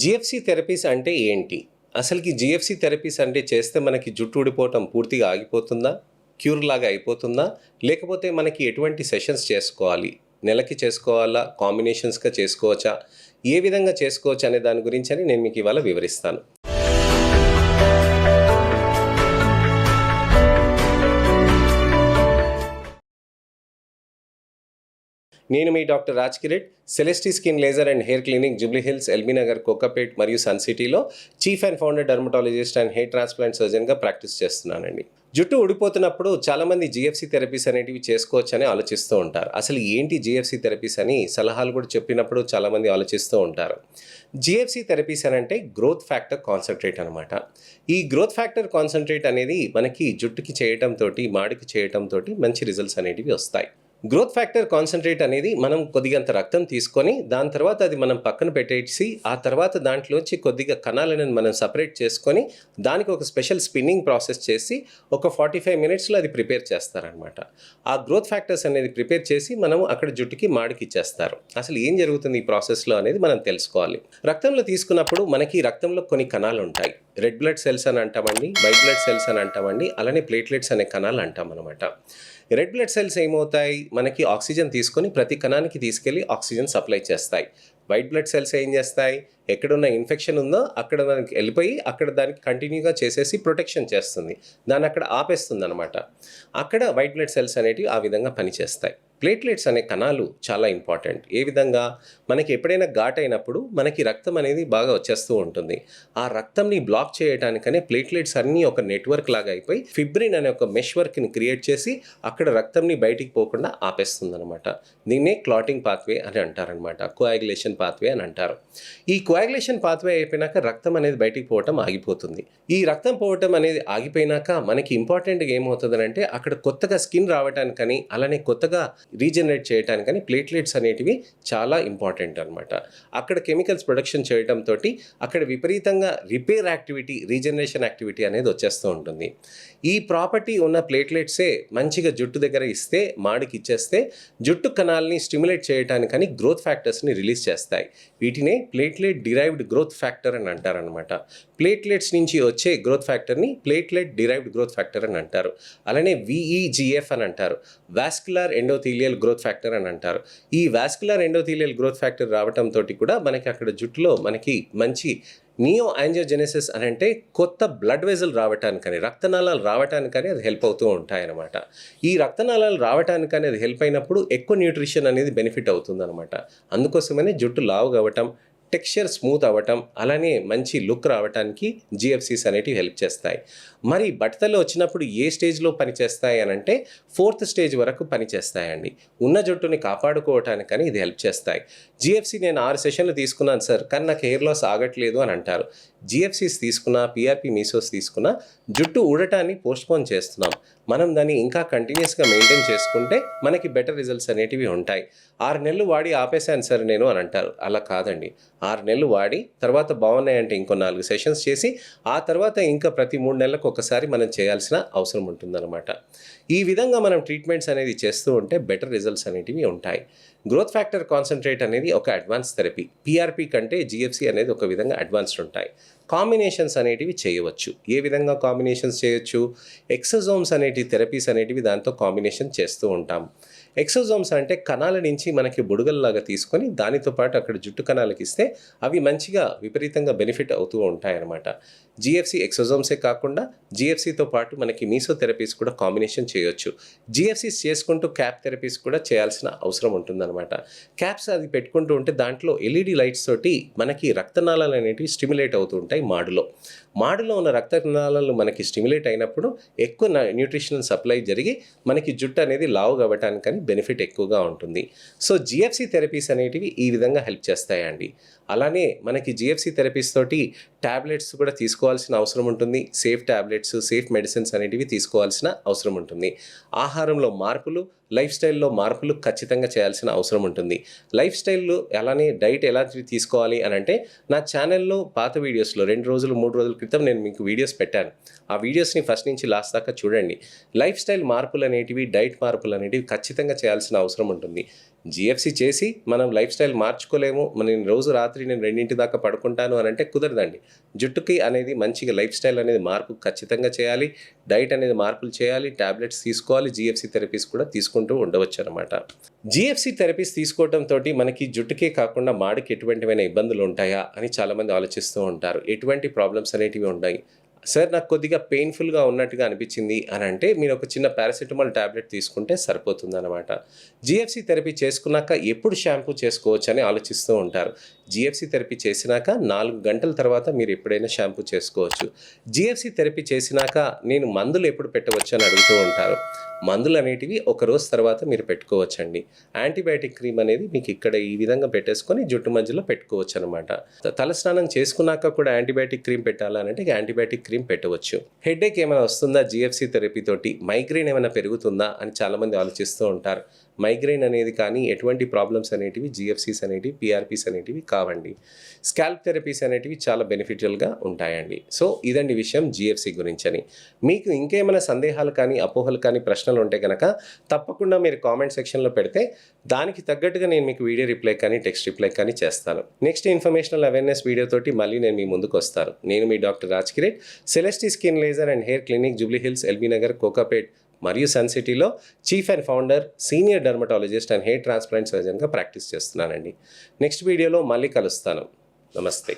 జీఎఫ్సీ therapies అంటే ఏంటి? అసలుకి జీఎఫ్సీ థెరపీస్ అంటే చేస్తే మనకి జుట్టు ఊడిపోవటం పూర్తిగా ఆగిపోతుందా? క్యూర్ లాగా అయిపోతుందా? లేకపోతే మనకి ఎటువంటి సెషన్స్ చేసుకోవాలి? నెలకి చేసుకోవాలా? కాంబినేషన్స్‌గా చేసుకోవచ్చా? ఏ విధంగా చేసుకోవచ్చు అనే దాని గురించని నేను మీకు ఇవాళ వివరిస్తాను. నేను మీ doctor Raj Kiret, Celestee skin laser and hair clinic, Jubilee Hills, LB Nagar, Kokapet మరియు సన్ సిటీలో chief and founder dermatologist and hair transplant సర్జన్‌గా ప్రాక్టీస్ చేస్తున్నానండి. జుట్టు ఊడిపోతున్నప్పుడు చాలామంది జీఎఫ్సీ థెరపీస్ అనేటివి చేసుకోవచ్చని ఆలోచిస్తూ ఉంటారు. అసలు ఏంటి జీఎఫ్సీ థెరపీస్ అని సలహాలు కూడా చెప్పినప్పుడు చాలామంది ఆలోచిస్తూ ఉంటారు. జీఎఫ్సీ థెరపీస్ అని అంటే గ్రోత్ ఫ్యాక్టర్ కాన్సంట్రేట్ అనమాట. ఈ గ్రోత్ ఫ్యాక్టర్ కాన్సంట్రేట్ అనేది మనకి జుట్టుకి చేయటంతోటి, మాడికి చేయటంతోటి మంచి రిజల్ట్స్ అనేటివి వస్తాయి. గ్రోత్ ఫ్యాక్టర్ కాన్సంట్రేట్ అనేది మనం కొద్దిగంత రక్తం తీసుకొని దాని తర్వాత అది మనం పక్కన పెట్టేసి ఆ తర్వాత దాంట్లోంచి కొద్దిగా కణాలను మనం సపరేట్ చేసుకొని దానికి ఒక స్పెషల్ స్పిన్నింగ్ ప్రాసెస్ చేసి ఒక 45 మినిట్స్లో అది ప్రిపేర్ చేస్తారనమాట. ఆ గ్రోత్ ఫ్యాక్టర్స్ అనేది ప్రిపేర్ చేసి మనం అక్కడ జుట్టుకి మాడికి ఇచ్చేస్తారు. అసలు ఏం జరుగుతుంది ఈ ప్రాసెస్లో అనేది మనం తెలుసుకోవాలి. రక్తంలో తీసుకున్నప్పుడు మనకి రక్తంలో కొన్ని కణాలు ఉంటాయి. రెడ్ బ్లడ్ సెల్స్ అని అంటామండి, వైట్ బ్లడ్ సెల్స్ అని అంటామండి, అలానే ప్లేట్లెట్స్ అనే కణాలు అంటాం అనమాట. రెడ్ బ్లడ్ సెల్స్ ఏమవుతాయి, మనకి ఆక్సిజన్ తీసుకొని ప్రతి కణానికి తీసుకెళ్ళి ఆక్సిజన్ సప్లై చేస్తాయి. వైట్ బ్లడ్ సెల్స్ ఏం చేస్తాయి, ఎక్కడున్న ఇన్ఫెక్షన్ ఉందో అక్కడ దానికి వెళ్ళిపోయి అక్కడ దానికి కంటిన్యూగా చేసేసి ప్రొటెక్షన్ చేస్తుంది, దాన్ని అక్కడ ఆపేస్తుంది అనమాట. అక్కడ వైట్ బ్లడ్ సెల్స్ అనేటివి ఆ విధంగా పనిచేస్తాయి. ప్లేట్లెట్స్ అనే కణాలు చాలా ఇంపార్టెంట్. ఏ విధంగా, మనకి ఎప్పుడైనా ఘాట్ అయినప్పుడు మనకి రక్తం అనేది బాగా వచ్చేస్తూ ఉంటుంది. ఆ రక్తంని బ్లాక్ చేయడానికనే ప్లేట్లెట్స్ అన్నీ ఒక నెట్వర్క్ లాగా అయిపోయి ఫిబ్రిన్ అనే ఒక మెష్ వర్క్ని క్రియేట్ చేసి అక్కడ రక్తంని బయటికి పోకుండా ఆపేస్తుంది అనమాట. దీన్నే క్లాటింగ్ పాత్వే అని అంటారనమాట, కోయాగులేషన్ పాత్వే అని అంటారు. ఈ కోయాగులేషన్ పాత్వే అయిపోయినాక రక్తం అనేది బయటికి పోవటం ఆగిపోతుంది. ఈ రక్తం పోవటం అనేది ఆగిపోయినాక మనకి ఇంపార్టెంట్గా ఏమవుతుందంటే అక్కడ కొత్తగా స్కిన్ రావడానికని అలానే కొత్తగా రీజనరేట్ చేయడానికని ప్లేట్లెట్స్ అనేటివి చాలా ఇంపార్టెంట్ అనమాట. అక్కడ కెమికల్స్ ప్రొడక్షన్ చేయడంతో అక్కడ విపరీతంగా రిపేర్ యాక్టివిటీ, రీజనరేషన్ యాక్టివిటీ అనేది వచ్చేస్తూ ఉంటుంది. ఈ ప్రాపర్టీ ఉన్న ప్లేట్లెట్సే మంచిగా జుట్టు దగ్గర ఇస్తే, మాడికి ఇచ్చేస్తే జుట్టు కణాలని స్టిమ్యులేట్ చేయడానికని గ్రోత్ ఫ్యాక్టర్స్ని రిలీజ్ చేస్తాయి. వీటినే ప్లేట్లెట్ డిరైవ్డ్ గ్రోత్ ఫ్యాక్టర్ అని అంటారనమాట. ప్లేట్లెట్స్ నుంచి వచ్చే గ్రోత్ ఫ్యాక్టర్ని ప్లేట్లెట్ డిరైవ్డ్ గ్రోత్ ఫ్యాక్టర్ అని అంటారు. అలానే VEGF అని అంటారు, వాస్కులర్ ఎండోథీలియల్ గ్రోత్ ఫ్యాక్టర్ అని అంటారు. ఈ వాస్కులర్ ఎండోథీలియల్ గ్రోత్ ఫ్యాక్టర్ రావడంతో కూడా మనకి అక్కడ జుట్టులో మనకి మంచి నియో యాంజియోజెనెసిస్ అని అంటే కొత్త బ్లడ్ వెజల్ రావటానికని, రక్తనాళాలు రావటానికని అది హెల్ప్ అవుతూ ఉంటాయన్నమాట. ఈ రక్తనాళాలు రావటానికని అది హెల్ప్ అయినప్పుడు ఎక్కువ న్యూట్రిషన్ అనేది బెనిఫిట్ అవుతుందన్నమాట. అందుకోసమనే జుట్టు లావు కావటం, టెక్స్చర్ స్మూత్ అవ్వటం, అలానే మంచి లుక్ రావడానికి జీఎఫ్సీస్ అనేటివి హెల్ప్ చేస్తాయి. మరి బట్టతలు వచ్చినప్పుడు ఏ స్టేజ్లో పనిచేస్తాయి అని అంటే 4th స్టేజ్ వరకు పనిచేస్తాయండి. ఉన్న జుట్టుని కాపాడుకోవటానికని ఇది హెల్ప్ చేస్తాయి. జీఎఫ్సీ నేను 6 సెషన్లు తీసుకున్నాను సార్, కానీ నాకు హెయిర్ లాస్ ఆగట్లేదు అని అంటారు. జీఎఫ్సీస్ తీసుకున్నా, PRP మీసోస్ తీసుకున్నా జుట్టు ఊడటాన్ని పోస్ట్పోన్ చేస్తున్నాం. మనం దాన్ని ఇంకా కంటిన్యూస్గా మెయింటైన్ చేసుకుంటే మనకి బెటర్ రిజల్ట్స్ అనేటివి ఉంటాయి. 6 నెలలు వాడి ఆపేశాను సార్ నేను అని అంటారు. అలా కాదండి. 6 నెలలు వాడి తర్వాత బాగున్నాయంటే ఇంకో 4 సెషన్స్ చేసి ఆ తర్వాత ఇంకా ప్రతి 3 నెలలకు ఒకసారి మనం చేయాల్సిన అవసరం ఉంటుందన్నమాట. ఈ విధంగా మనం ట్రీట్మెంట్స్ అనేది చేస్తూ ఉంటే బెటర్ రిజల్ట్స్ అనేటివి ఉంటాయి. గ్రోత్ ఫ్యాక్టర్ కాన్సంట్రేట్ అనేది ఒక అడ్వాన్స్ థెరపీ. PRP కంటే జీఎఫ్సీ అనేది ఒక విధంగా అడ్వాన్స్డ్ ఉంటాయి. కాంబినేషన్స్ అనేటివి చేయవచ్చు. ఏ విధంగా కాంబినేషన్స్ చేయొచ్చు, ఎక్సోజోమ్స్ అనేటివి థెరపీస్ అనేటివి దాంతో కాంబినేషన్ చేస్తూ ఉంటాం. ఎక్సోజోమ్స్ అంటే కణాల నుంచి మనకి బుడగల్లాగా తీసుకొని దానితో పాటు అక్కడ జుట్టు కణాలకి ఇస్తే అవి మంచిగా విపరీతంగా బెనిఫిట్ అవుతూ ఉంటాయన్నమాట. జీఎఫ్సీ ఎక్సోజోమ్సే కాకుండా జీఎఫ్సీతో పాటు మనకి మీసో థెరపీస్ కూడా కాంబినేషన్ చేయొచ్చు. జీఎఫ్సీస్ చేసుకుంటూ క్యాప్ థెరపీస్ కూడా చేయాల్సిన అవసరం ఉంటుందన్నమాట. క్యాప్స్ అది పెట్టుకుంటూ ఉంటే దాంట్లో LED లైట్స్ తోటి మనకి రక్తనాళాలు అనేటివి స్టిమ్యులేట్ అవుతూ ఉంటాయి. మాడులో ఉన్న రక్తనాళాలు మనకి స్టిమ్యులేట్ అయినప్పుడు ఎక్కువ న్యూట్రిషనల్ సప్లై జరిగి మనకి జుట్టు అనేది లావు అవ్వటానికని బెనిఫిట్ ఎక్కువగా ఉంటుంది. సో జీఎఫ్సీ థెరపీస్ అనేటివి ఈ విధంగా హెల్ప్ చేస్తాయండి. అలానే మనకి జీఎఫ్సీ థెరపీస్ తోటి ట్యాబ్లెట్స్ కూడా తీసుకోవాల్సిన అవసరం ఉంటుంది. సేఫ్ ట్యాబ్లెట్స్, సేఫ్ మెడిసిన్స్ అనేటివి తీసుకోవాల్సిన అవసరం ఉంటుంది. ఆహారంలో మార్పులు, లైఫ్ స్టైల్లో మార్పులు ఖచ్చితంగా చేయాల్సిన అవసరం ఉంటుంది. లైఫ్ స్టైల్లో అలానే డైట్ ఎలా తీసుకోవాలి అని అంటే నా ఛానల్లో పాత వీడియోస్లో 2 రోజులు 3 రోజుల క్రితం నేను మీకు వీడియోస్ పెట్టాను. ఆ వీడియోస్ని ఫస్ట్ నుంచి లాస్ట్ దాకా చూడండి. లైఫ్ స్టైల్ మార్పులు అనేటివి, డైట్ మార్పులు అనేటివి ఖచ్చితంగా చేయాల్సిన అవసరం ఉంటుంది. జీఎఫ్సీ చేసి మనం లైఫ్ స్టైల్ మార్చుకోలేము, నేను రోజు రాత్రి నేను 2 దాకా పడుకుంటాను అని అంటే కుదరదండి. జుట్టుకి అనేది మంచిగా లైఫ్ స్టైల్ అనేది మార్పు ఖచ్చితంగా చేయాలి, డైట్ అనేది మార్పులు చేయాలి, టాబ్లెట్స్ తీసుకోవాలి, జీఎఫ్సీ థెరపీస్ కూడా తీసుకుంటూ ఉండవచ్చు అనమాట. జీఎఫ్సీ థెరపీస్ తీసుకోవడంతో మనకి జుట్టుకే కాకుండా మాడికి ఎటువంటివైనా ఇబ్బందులు ఉంటాయా అని చాలామంది ఆలోచిస్తూ ఉంటారు. ఎటువంటి ప్రాబ్లమ్స్ అనేటివి ఉన్నాయి? సార్ నాకు కొద్దిగా పెయిన్ఫుల్గా ఉన్నట్టుగా అనిపించింది అని అంటే మీరు ఒక చిన్న పారాసిటమాల్ టాబ్లెట్ తీసుకుంటే సరిపోతుందన్నమాట. జీఎఫ్సీ థెరపీ చేసుకున్నాక ఎప్పుడు షాంపూ చేసుకోవచ్చు అని ఆలోచిస్తూ ఉంటారు. జీఎఫ్సీ థెరపీ చేసినాక 4 గంటల తర్వాత మీరు ఎప్పుడైనా షాంపూ చేసుకోవచ్చు. జీఎఫ్సీ థెరపీ చేసినాక నేను మందులు ఎప్పుడు పెట్టవచ్చు అని అడుగుతూ ఉంటారు. మందులు అనేటివి ఒక రోజు తర్వాత మీరు పెట్టుకోవచ్చండి. యాంటీబయాటిక్ క్రీమ్ అనేది మీకు ఇక్కడ ఈ విధంగా పెట్టేసుకొని జుట్టు మధ్యలో పెట్టుకోవచ్చు అనమాట. తలస్నానం చేసుకున్నాక కూడా యాంటీబయాటిక్ క్రీమ్ పెట్టాలనంటే యాంటీబయాటిక్ క్రీమ్ పెట్టవచ్చు. హెడేక్ ఏమైనా వస్తుందా జీఎఫ్సీ థెరపీ తోటి? మైగ్రేన్ ఏమైనా పెరుగుతుందా అని చాలామంది ఆలోచిస్తూ ఉంటారు. మైగ్రేన్ అనేది కానీ ఎటువంటి ప్రాబ్లమ్స్ అనేటివి జీఎఫ్సీస్ అనేటివి, పిఆర్పీస్ అనేటివి కావండి. స్కాల్ప్ థెరపీస్ అనేటివి చాలా బెనిఫిషియల్గా ఉంటాయండి. సో ఇదండి విషయం జీఎఫ్సీ గురించి అని. మీకు ఇంకేమైనా సందేహాలు కానీ, అపోహలు కానీ, ప్రశ్నలు ఉంటే కనుక తప్పకుండా మీరు కామెంట్ సెక్షన్లో పెడితే దానికి తగ్గట్టుగా నేను మీకు వీడియో రిప్లై కానీ, టెక్స్ట్ రిప్లై కానీ చేస్తాను. నెక్స్ట్ ఇన్ఫర్మేషనల్ అవేర్నెస్ వీడియోతోటి మళ్ళీ నేను మీ ముందుకు వస్తాను. నేను మీ doctor Raj Kiret, Celestee skin laser and hair clinic, Jubilee Hills, LB Nagar, Kokapet మరియు సన్ సిటీలో chief and founder, senior dermatologist and hair transplant సర్జన్గా ప్రాక్టీస్ చేస్తున్నానండి. నెక్స్ట్ వీడియోలో మళ్ళీ కలుస్తాను. నమస్తే.